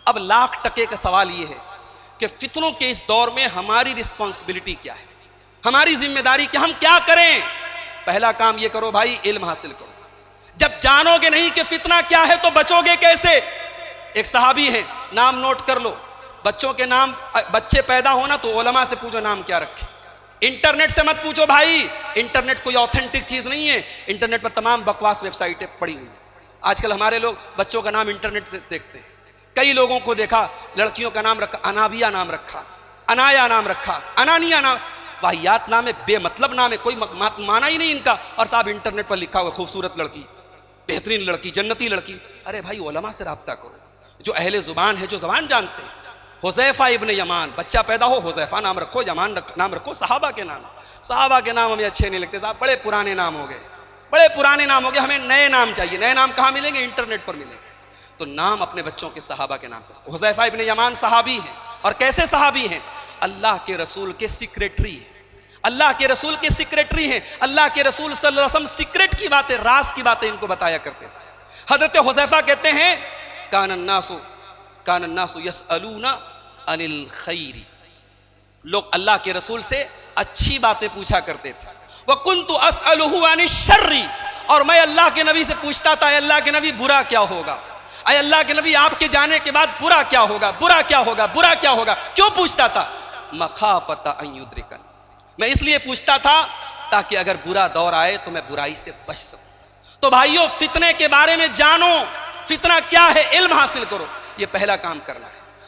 اب لاکھ ٹکے کا سوال یہ ہے کہ فتنوں کے اس دور میں ہماری رسپانسبلٹی کیا ہے، ہماری ذمہ داری کہ ہم کیا کریں؟ پہلا کام یہ کرو بھائی، علم حاصل کرو۔ جب جانو گے نہیں کہ فتنہ کیا ہے تو بچو گے کیسے؟ ایک صحابی ہیں، نام نوٹ کر لو، بچوں کے نام، بچے پیدا ہونا تو علماء سے پوچھو نام کیا رکھے، انٹرنیٹ سے مت پوچھو بھائی، انٹرنیٹ کوئی آتھینٹک چیز نہیں ہے، انٹرنیٹ پر تمام بکواس ویب سائٹیں پڑی ہوئی ہیں۔ آج کل ہمارے لوگ بچوں کا نام انٹرنیٹ سے دیکھتے ہیں، کئی لوگوں کو دیکھا لڑکیوں کا نام رکھا انابیہ نام رکھا، انایا نام رکھا، انانیہ نام، واہیات نام ہے، بے مطلب نام ہے، کوئی معنی ہی نہیں ان کا، اور صاحب انٹرنیٹ پر لکھا ہوا خوبصورت لڑکی، بہترین لڑکی، جنتی لڑکی۔ ارے بھائی علماء سے رابطہ کرو، جو اہل زبان ہے، جو زبان جانتے ہیں۔ حذیفہ ابن یمان، بچہ پیدا ہو حذیفہ نام رکھو، یمان نام رکھو، صحابہ کے نام، صحابہ کے نام ہمیں اچھے نہیں لگتے صاحب، بڑے پرانے نام ہو گئے، بڑے پرانے نام ہو گئے، ہمیں نئے نام چاہیے۔ نئے نام کہاں ملیں گے؟ انٹرنیٹ پر ملیں گے۔ تو نام اپنے بچوں کے صحابہ کے نام پر۔ حذیفہ ابن یمان صحابی ہیں، اور کیسے صحابی ہیں؟ اللہ کے رسول کے سیکریٹری ہیں، اللہ کے رسول کے سیکریٹری ہیں، اللہ کے رسول صلی اللہ علیہ وسلم سیکریٹ کی باتیں، راز کی باتیں ان کو بتایا کرتے تھے۔ حضرت حذیفہ کہتے ہیں کان الناس یسألون عن الخیر، لوگ اللہ کے رسول سے اچھی باتیں پوچھا کرتے تھے۔ وَكُنْتُ أَسْأَلُهُ عَنِ الشَّرِّ، اور میں اللہ کے نبی سے پوچھتا تھا اے اللہ کے نبی برا کیا ہوگا، اے اللہ کے نبی آپ کے جانے کے بعد برا کیا ہوگا، برا کیا ہوگا، برا کیا ہوگا؟ کیوں پوچھتا تھا؟ مخافۃ ان یدرکن، میں اس لیے پوچھتا تھا تاکہ اگر برا دور آئے تو میں برائی سے بچ سکوں۔ تو بھائیو فتنے کے بارے میں جانو، فتنہ کیا ہے علم حاصل کرو، یہ پہلا کام کرنا ہے۔